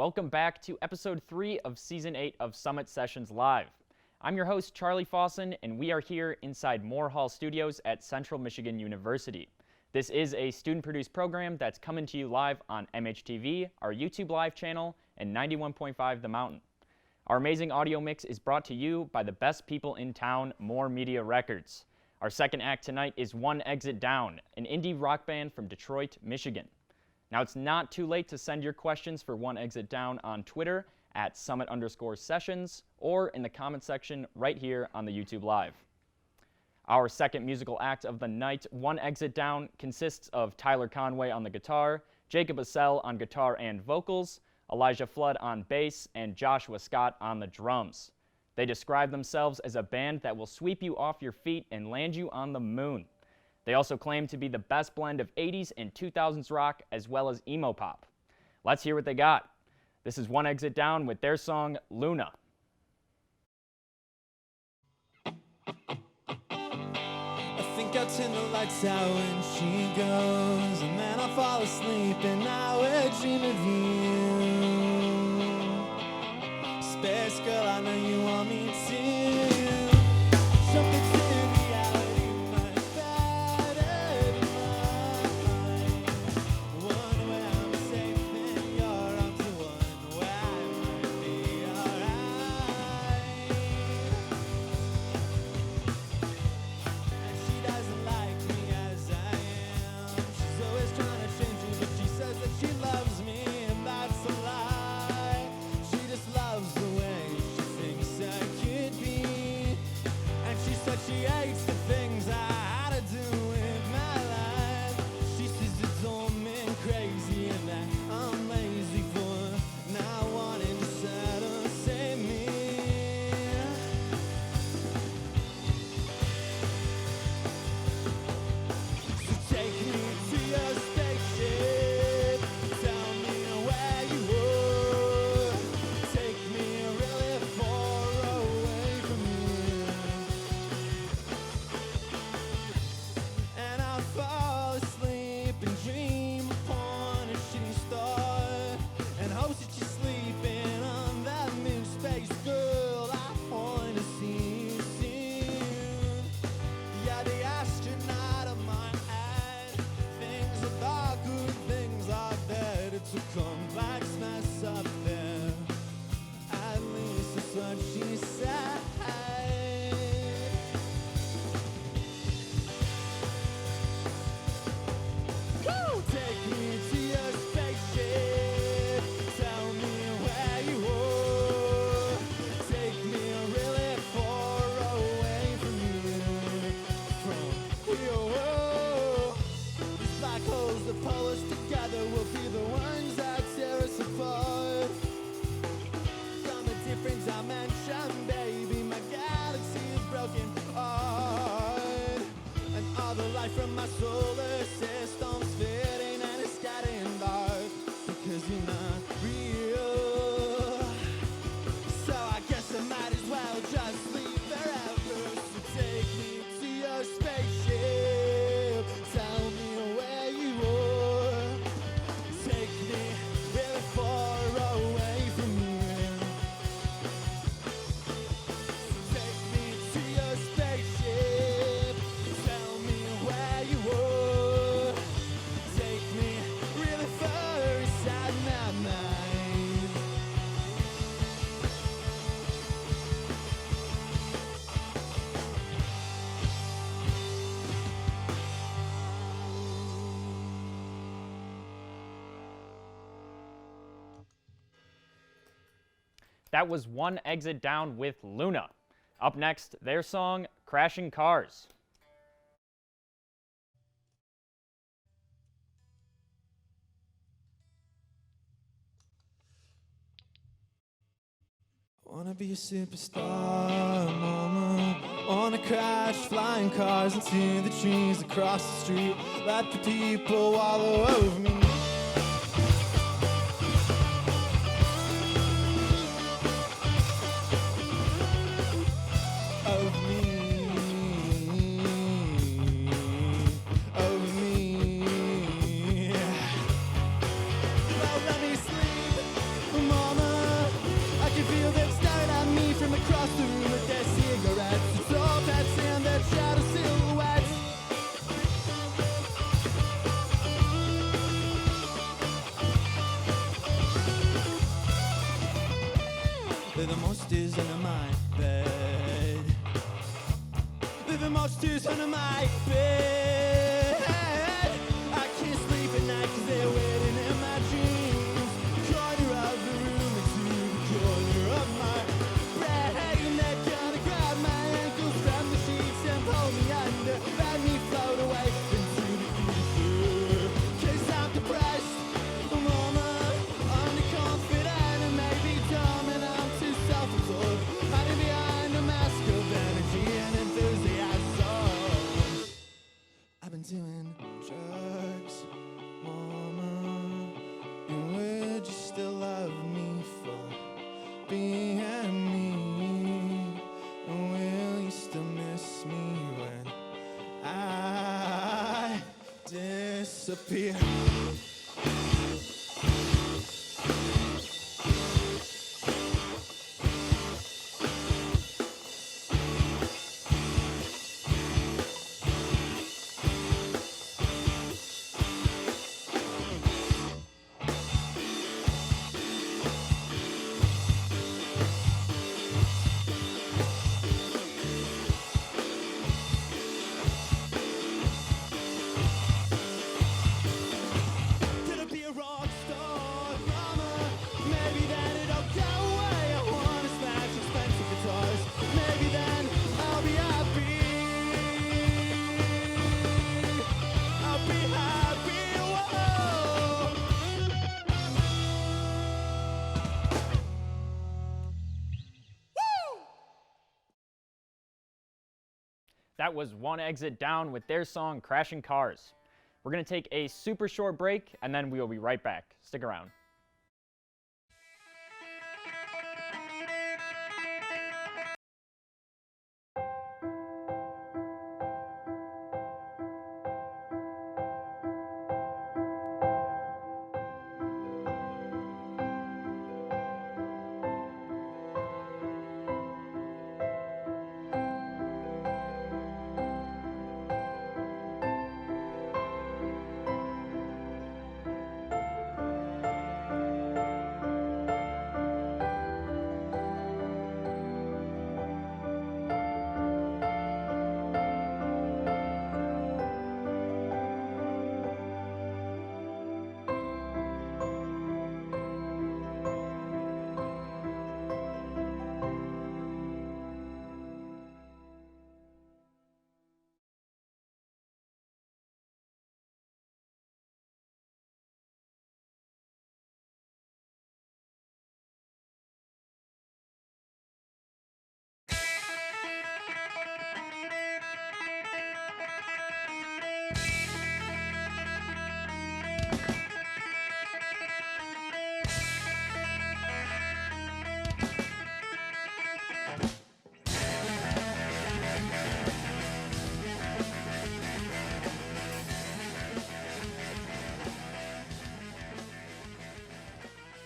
Welcome back to episode 3 of season 8 of Summit Sessions Live. I'm your host, Charlie Fawson, and we are here inside Moore Hall Studios at Central Michigan University. This is a student-produced program that's coming to you live on MHTV, our YouTube Live channel, and 91.5 The Mountain. Our amazing audio mix is brought to you by the best people in town, Moore Media Records. Our second act tonight is One Exit Down, an indie rock band from Detroit, Michigan. Now, it's not too late to send your questions for One Exit Down on Twitter at @summit_sessions or in the comment section right here on the YouTube Live. Our second musical act of the night, One Exit Down, consists of Tyler Conway on the guitar, Jacob Assell on guitar and vocals, Elijah Flood on bass, and Joshua Scott on the drums. They describe themselves as a band that will sweep you off your feet and land you on the moon. They also claim to be the best blend of 80s and 2000s rock as well as emo pop. Let's hear what they got. This is One Exit Down with their song, Luna. I think I'll turn the lights out when she goes, and then I'll fall asleep and I will dream of you. Space girl, I know you want me to. Something to reality much better than mine. One where I'm safe in your arms, one where I might be alright. And she doesn't like me as I am. She's always trying to change me, but she says that she loves me, and that's a lie. She just loves the way she thinks I could be. And she said she hates the things I had to do with my life. She says it's all men crazy and that I'm lazy for not wanting to set or save me. So take me to your spaceship, tell me where you are. Take me really far away from here, and I'll fall asleep and dream upon a shooting star, and hope that you're sleeping on that moon. Space girl, I want to see you soon. Yeah, the astronaut of my head. Things are dark, good things are dead. It's a complex mess up there. At least that's what she said. Take me to your spaceship, tell me where you are. Take me really far away from here, These black holes that pull us together will be the ones that tear us apart. From a different dimension, baby, my galaxy is broken apart. And all the light from my solar system's fading and it's getting dark, because you're not real. So I guess I might as well just leave forever. So take me to your spaceship, tell me where you are. Take me really far away from here. Take me to your spaceship, tell me where you are. Take me really far inside my mind. That was One Exit Down with Luna. Up next, their song, Crashing Cars. Wanna be a superstar, mama. Wanna crash flying cars into the trees across the street. Let the people wallow over me. Over me. Over me. Well, let me sleep. They're the monsters under my bed. They're the monsters under my bed. I can't sleep at night 'cause they're waiting in my dreams. Corner of the room into the corner of my bed. And they're gonna grab my ankles from the sheets and pull me under. Let me float away into the ether. 'Cause I'm depressed, mama, underconfident and maybe dumb, and I'm too self-absorbed, hiding behind a mask of energy and enthusiasm. I've been doing drugs, mama, and would you still love me for being me? And will you still miss me when I disappear? Gonna be a rock star, mama. Maybe then it'll go away. I wanna smash expensive guitars. Maybe then I'll be happy. I'll be happy. Whoa. That was One Exit Down with their song Crashing Cars. We're going to take a super short break and then we will be right back. Stick around.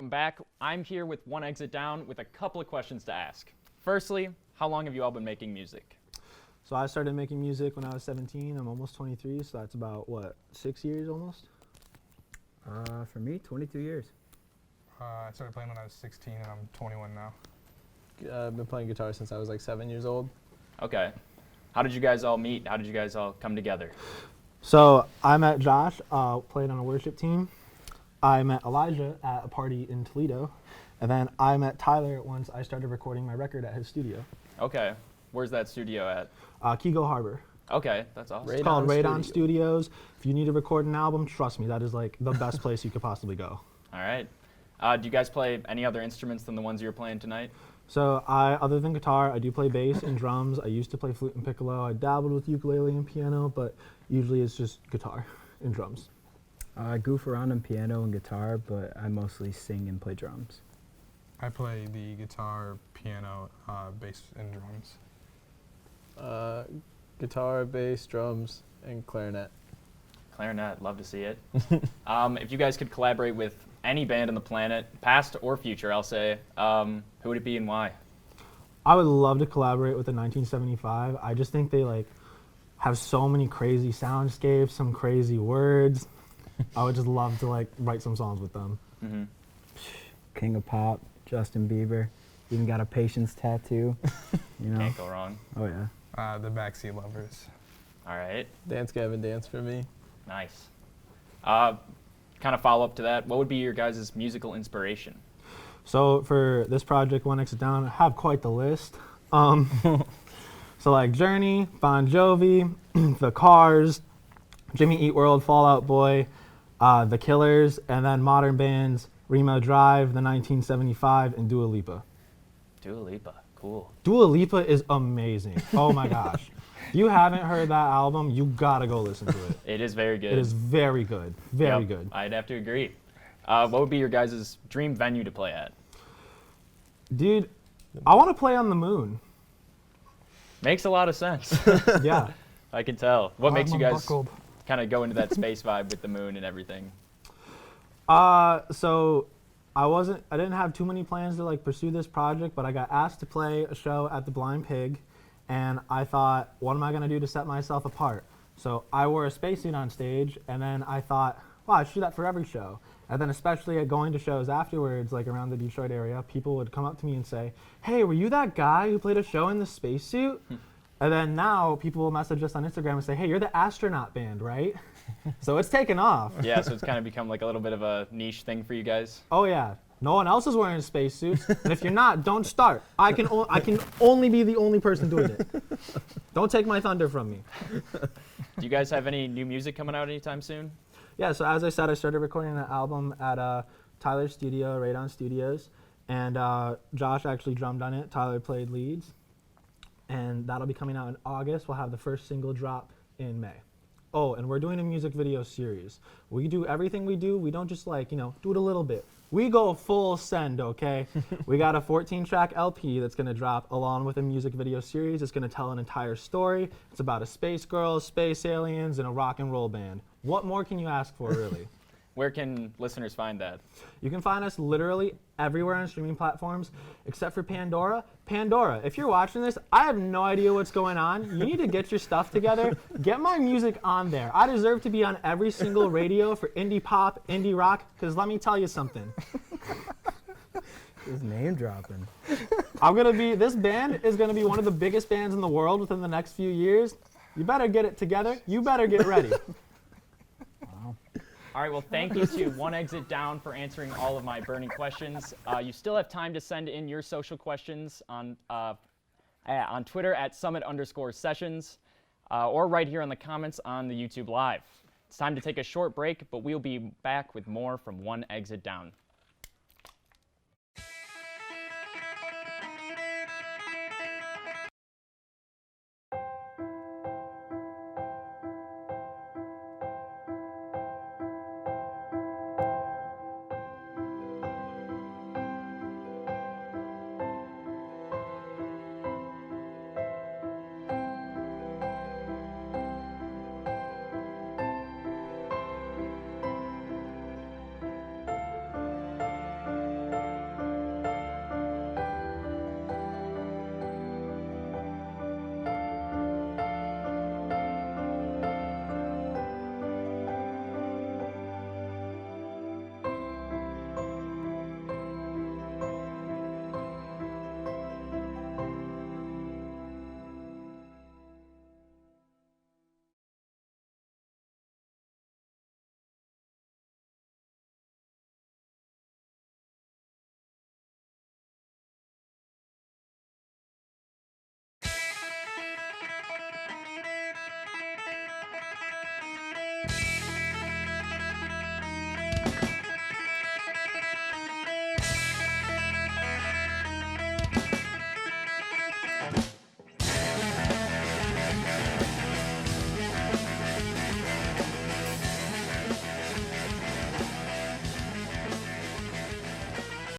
Welcome back. I'm here with One Exit Down with a couple of questions to ask. Firstly, how long have you all been making music? So I started making music when I was 17. I'm almost 23, so that's about, what, 6 years almost? For me, 22 years. I started playing when I was 16 and I'm 21 now. I've been playing guitar since I was like 7 years old. Okay. How did you guys all meet? How did you guys all come together? So I met Josh, played on a worship team. I met Elijah at a party in Toledo. And then I met Tyler once I started recording my record at his studio. Okay. Where's that studio at? Kego Harbor. Okay, that's awesome. It's called Radon Studios. If you need to record an album, trust me, that is like the best place you could possibly go. All right. Do you guys play any other instruments than the ones you're playing tonight? So other than guitar, I do play bass and drums. I used to play flute and piccolo. I dabbled with ukulele and piano, but usually it's just guitar and drums. I goof around on piano and guitar, but I mostly sing and play drums. I play the guitar, piano, bass, and drums. Guitar, bass, drums, and clarinet. Clarinet, love to see it. If you guys could collaborate with any band on the planet, past or future, I'll say, who would it be and why? I would love to collaborate with the 1975. I just think they like have so many crazy soundscapes, some crazy words. I would just love to like write some songs with them. Mm-hmm. King of Pop, Justin Bieber. Even got a patience tattoo. You know. Can't go wrong. Oh yeah. The Backseat Lovers. All right. Dance Gavin Dance for me. Nice. Kind of follow up to that, what would be your guys' musical inspiration? So for this project, One Exit Down, I have quite the list. So like Journey, Bon Jovi, The Cars, Jimmy Eat World, Fall Out Boy, The Killers, and then modern bands, Remo Drive, The 1975, and Dua Lipa. Dua Lipa, cool. Dua Lipa is amazing. Oh my gosh. If you haven't heard that album, you gotta go listen to it. It is very good. It is very good. Very Yep, good. I'd have to agree. What would be your guys' dream venue to play at? Dude, I want to play on the moon. Makes a lot of sense. Yeah. I can tell. What makes you guys unbuckled. kind of go into that space vibe with the moon and everything? So I didn't have too many plans to like pursue this project, but I got asked to play a show at the Blind Pig, and I thought, what am I gonna do to set myself apart? So I wore a spacesuit on stage, and then I thought, wow, I should do that for every show. And then especially at going to shows afterwards, like around the Detroit area, people would come up to me and say, hey, were you that guy who played a show in the spacesuit? And then now people will message us on Instagram and say, hey, you're the astronaut band, right? So it's taken off. Yeah, so it's kind of become like a little bit of a niche thing for you guys. Oh yeah, no one else is wearing spacesuits, and if you're not, don't start. I can only be the only person doing it. Don't take my thunder from me. Do you guys have any new music coming out anytime soon? Yeah, so as I said, I started recording an album at Tyler's studio, Radon Studios, and Josh actually drummed on it. Tyler played leads, and that'll be coming out in August. We'll have the first single drop in May. Oh, and we're doing a music video series. We do everything we do. We don't just like, do it a little bit. We go full send, okay? We got a 14-track LP that's gonna drop along with a music video series. It's gonna tell an entire story. It's about a space girl, space aliens, and a rock and roll band. What more can you ask for, really? Where can listeners find that? You can find us literally everywhere on streaming platforms except for Pandora. Pandora, if you're watching this, I have no idea what's going on. You need to get your stuff together. Get my music on there. I deserve to be on every single radio for indie pop, indie rock, because let me tell you something. Just name dropping. This band is gonna be one of the biggest bands in the world within the next few years. You better get it together. You better get ready. All right, well, thank you to One Exit Down for answering all of my burning questions. You still have time to send in your social questions on Twitter at @summit_sessions or right here in the comments on the YouTube Live. It's time to take a short break, but we'll be back with more from One Exit Down.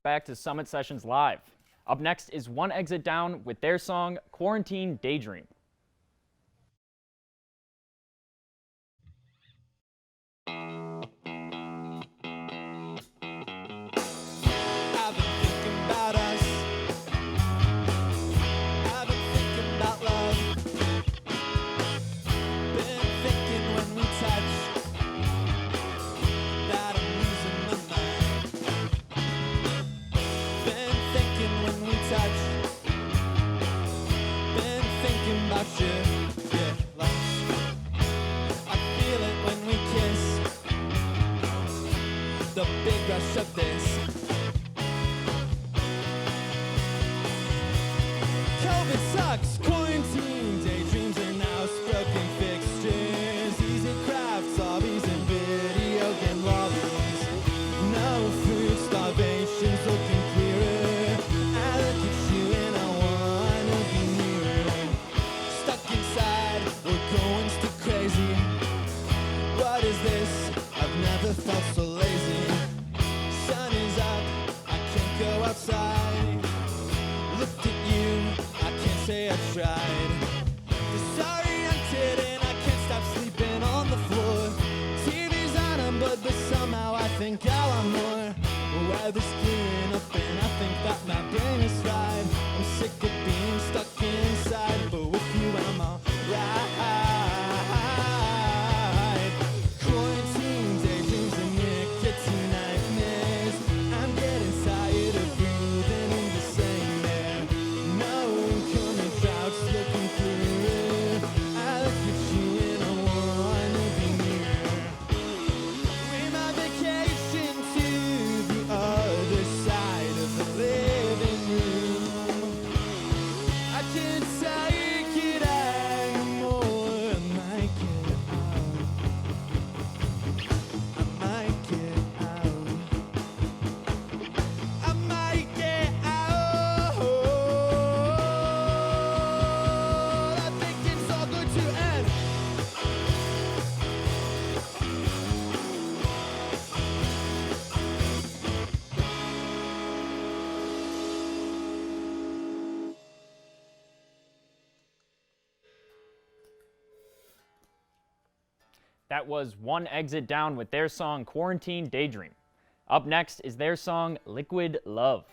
Back to Summit Sessions Live. Up next is One Exit Down with their song Quarantine Daydream. I've been thinking about us. I've been thinking about love. Been thinking when we touch that I'm losing my mind. Been thinking when we touch COVID sucks. Quarantine daydreams are now spoken fixtures. Easy crafts, hobbies, and video game lobbies. No food, starvation's looking clearer. I look at you and I wanna be nearer. Stuck inside, we're going too crazy. What is this? I've never felt so lazy. Sun is up, I can't go outside. Looked at you, I can't say I tried. Disoriented and I can't stop sleeping on the floor. TV's on but somehow I think I want more. Weather's clearing up and I think that my brain is fried. I'm sick of being stuck inside, but with you I'm alright. Quarantine daydreams and nicotine nightmares. I'm getting tired of breathing in the same air. No incoming droughts looking clearer. I look at you and I wanna be near. Bring my vacation to the other side of the living room. I can't take it anymore. I might get out. I might get out. I might get out. I think it's all good to end. That was One Exit Down with their song Quarantine Daydream. Up next is their song Liquid Love.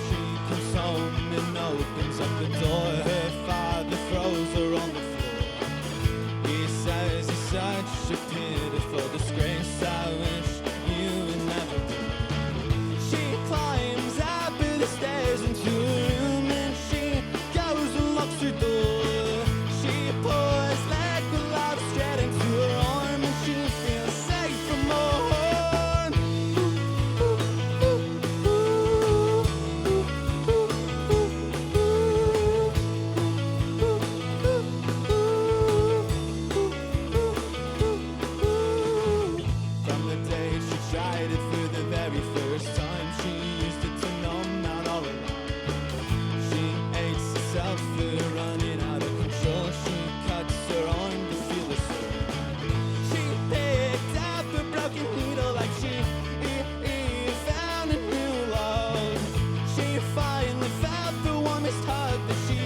She comes home and opens up the door. Her father throws her on the floor. He says it's such a pitiful disgrace. I wish you would never be. She climbs up the stairs into her room and she goes and locks her door. She pours liquid love straight into her arm and she feels safe from more. From the day she tried it for the very first time, she used it to numb out all alone. She hates herself for running out of control. She cuts her arm to feel the soul. She picked up a broken needle like she found a new love. She finally felt the warmest hug that she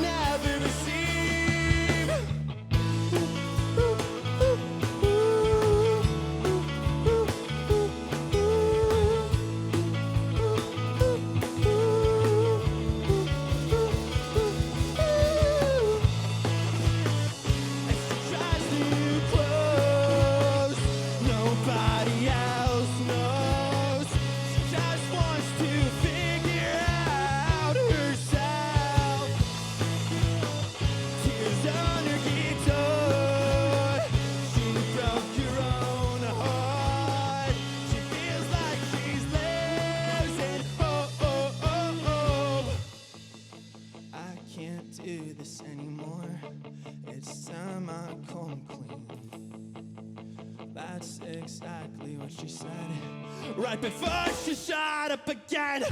never received. And she tries to close, nobody else knows. She just wants to figure out herself. Tears on her guitar. She broke her own heart. She feels like she's losing. Oh, oh, oh, oh. I can't do this anymore. It's time I come clean. That's exactly what she said right before she shot up again.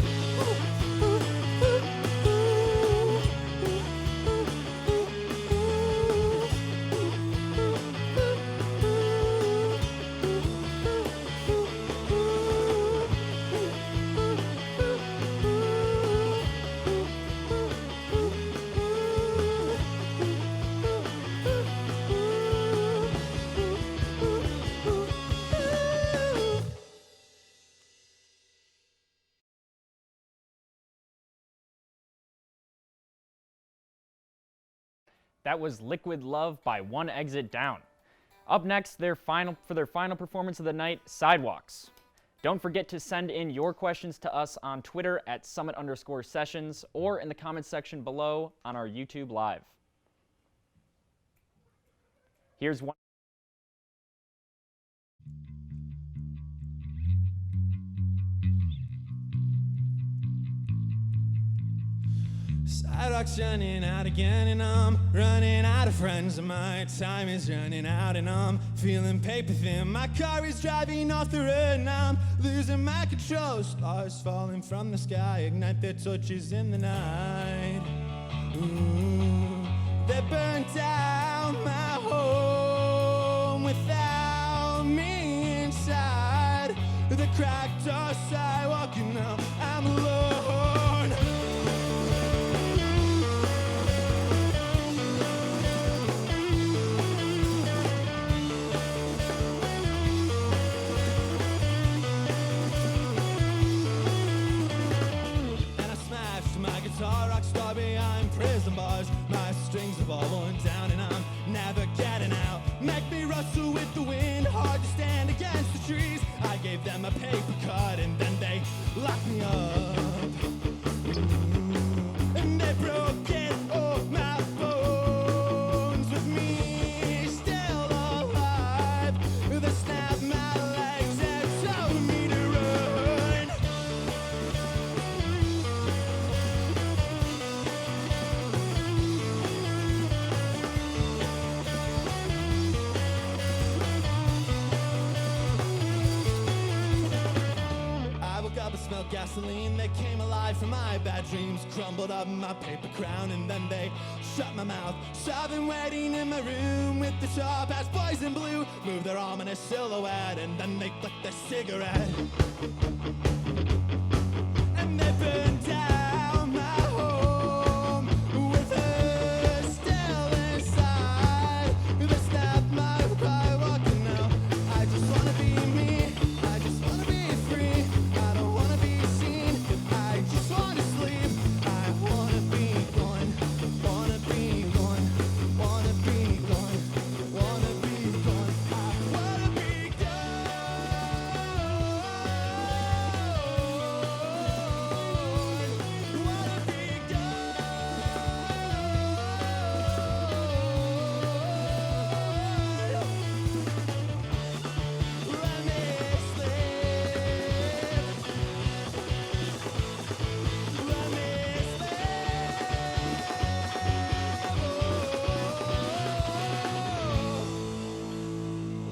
That was Liquid Love by One Exit Down. Up next, for their final performance of the night, Sidewalks. Don't forget to send in your questions to us on Twitter at @summit_sessions or in the comments section below on our YouTube Live. Here's one. Sidewalks running out again, and I'm running out of friends, and my time is running out, and I'm feeling paper thin. My car is driving off the road, and I'm losing my control. Stars falling from the sky ignite their torches in the night. Ooh, they burn down my home without me inside. The cracked door sidewalk, and now I'm alone. Rockstar behind prison bars. My strings have all worn down and I'm never getting out. Make me rustle with the wind, hard to stand against the trees. I gave them a paper cut and then they locked me up. And they broke it all my bones with me still alive. They snapped my legs and told me to run. Smelled gasoline that came alive from my bad dreams. Crumbled up my paper crown and then they shut my mouth. So I've been waiting in my room with the top hats, boys in blue. Move their ominous silhouette and then they flick their cigarette. And they burn down my home with her still inside. They snap my sidewalk and now I just wanna be me. I just wanna be free. I don't wanna be seen. I just wanna sleep. I wanna be gone. Wanna be gone. Wanna be gone. Wanna be gone. I wanna be gone. Wanna be gone. Let me sleep. Let me sleep.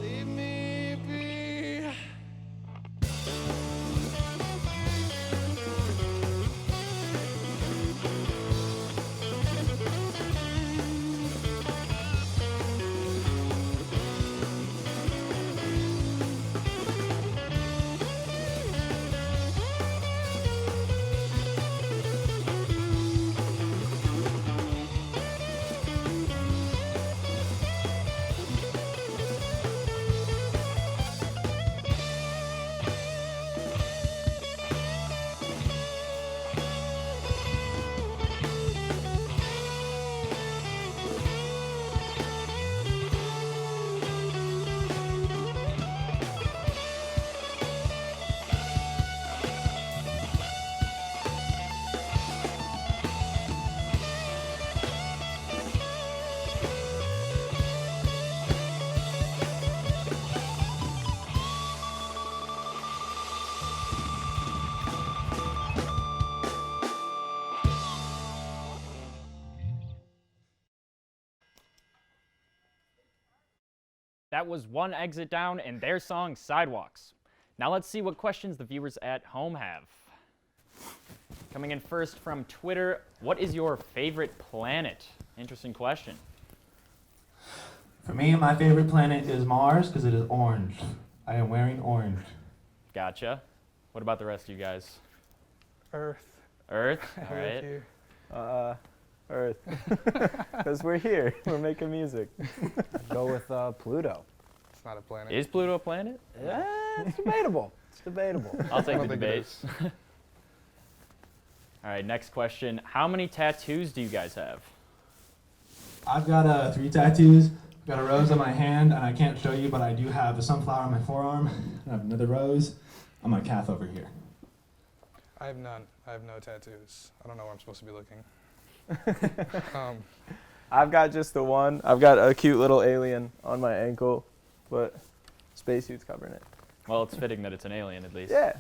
Leave me be. That was One Exit Down and their song Sidewalks. Now let's see what questions the viewers at home have. Coming in first from Twitter, what is your favorite planet? Interesting question. For me, my favorite planet is Mars because it is orange. I am wearing orange. Gotcha. What about the rest of you guys? Earth. Earth? I All live right. here. Earth. Because we're here. We're making music. Go with Pluto. It's not a planet. Is Pluto a planet? Yeah, it's debatable. It's debatable. I'll take I the don't think it debate. All right, next question. How many tattoos do you guys have? I've got 3 tattoos. I've got a rose on my hand, and I can't show you, but I do have a sunflower on my forearm. I have another rose on my calf over here. I have none. I have no tattoos. I don't know where I'm supposed to be looking. I've got just the one. I've got a cute little alien on my ankle, but spacesuit's covering it. Well, it's fitting that it's an alien at least. Yeah,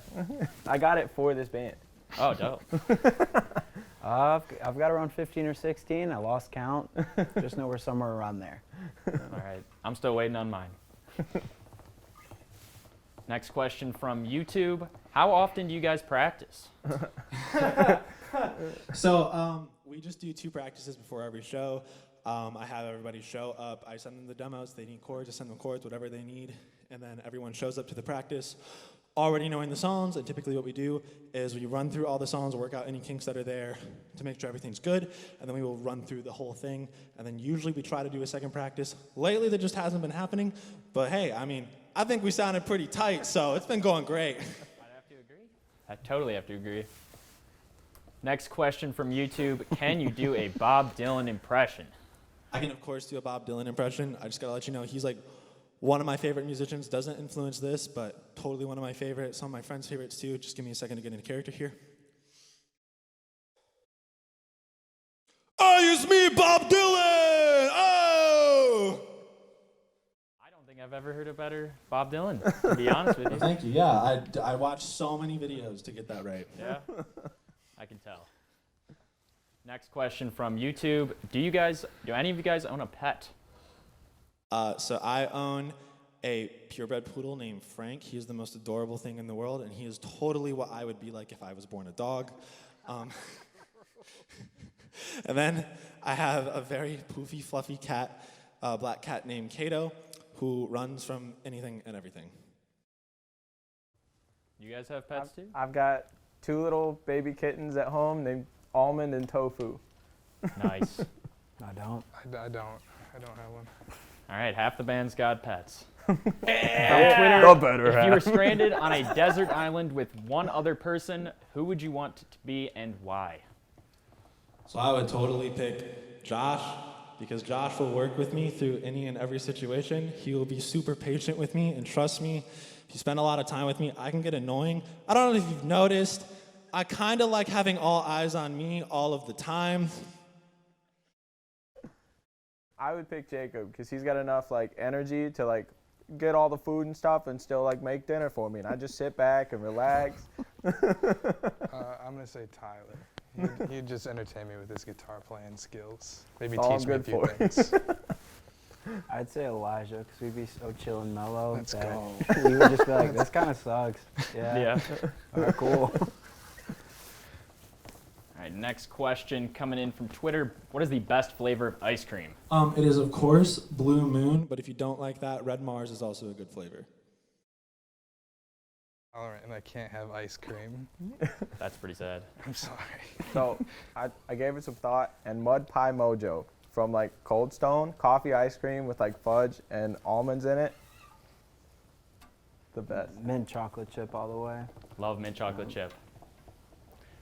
I got it for this band. Oh, dope. I've got around 15 or 16. I lost count. Just know we're somewhere around there. All right. I'm still waiting on mine. Next question from YouTube. How often do you guys practice? So we just do 2 practices before every show. I have everybody show up. I send them the demos. They need chords. I send them chords, whatever they need. And then everyone shows up to the practice already knowing the songs. And typically what we do is we run through all the songs, work out any kinks that are there to make sure everything's good. And then we will run through the whole thing. And then usually we try to do a second practice. Lately, that just hasn't been happening. But hey, I mean, I think we sounded pretty tight, so it's been going great. I'd have to agree. I totally have to agree. Next question from YouTube. Can you do a Bob Dylan impression? I can, of course, do a Bob Dylan impression. I just got to let you know, he's like one of my favorite musicians. Doesn't influence this, but totally one of my favorites. Some of my friends' favorites, too. Just give me a second to get into character here. Oh, it's me, Bob Dylan! Oh! I don't think I've ever heard a better Bob Dylan, to be honest with you. Thank you. Yeah, I watched so many videos to get that right. Yeah, I can tell. Next question from YouTube. Do any of you guys own a pet? So I own a purebred poodle named Frank. He is the most adorable thing in the world, and he is totally what I would be like if I was born a dog. And then I have a very poofy, fluffy cat, a black cat named Kato, who runs from anything and everything. You guys have pets too? I've got 2 little baby kittens at home named Almond and Tofu. Nice. I don't. I don't have one. All right, half the band's got pets. The If you were stranded on a desert island with one other person, who would you want to be and why? So I would totally pick Josh, because Josh will work with me through any and every situation. He will be super patient with me, and trust me, if you spend a lot of time with me, I can get annoying. I don't know if you've noticed, I kind of like having all eyes on me all of the time. I would pick Jacob because he's got enough energy to get all the food and stuff and still make dinner for me, and I just sit back and relax. I'm gonna say Tyler. He'd just entertain me with his guitar playing skills. Maybe All teach me a I'm few good things. I'd say Elijah, because we'd be so chill and mellow. Let's that go. We would just be like, this kind of sucks. Yeah. All right, cool. All right, next question coming in from Twitter. What is the best flavor of ice cream? It is, of course, Blue Moon, but if you don't like that, Red Mars is also a good flavor. All right, and I can't have ice cream. That's pretty sad. I'm sorry. So I gave it some thought, and Mud Pie Mojo from Cold Stone, coffee ice cream with fudge and almonds in it. The best. Mint chocolate chip all the way. Love mint chocolate chip.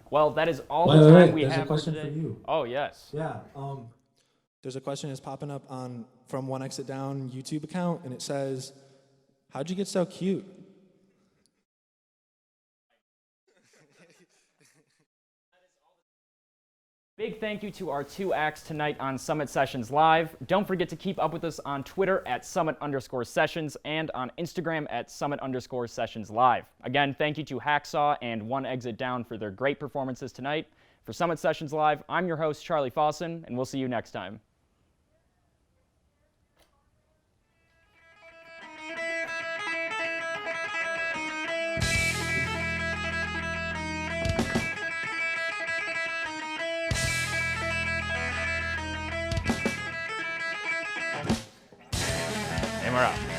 Well, that is all the time we There's have a question for for today. you. Oh, yes. Yeah. There's a question that's popping up from One Exit Down YouTube account, and it says, "How'd you get so cute?" Big thank you to our 2 acts tonight on Summit Sessions Live. Don't forget to keep up with us on Twitter at @Summit_Sessions and on Instagram at Summit_Sessions Live. Again, thank you to Hacksaw and One Exit Down for their great performances tonight. For Summit Sessions Live, I'm your host, Charlie Fossen, and we'll see you next time. And we're out.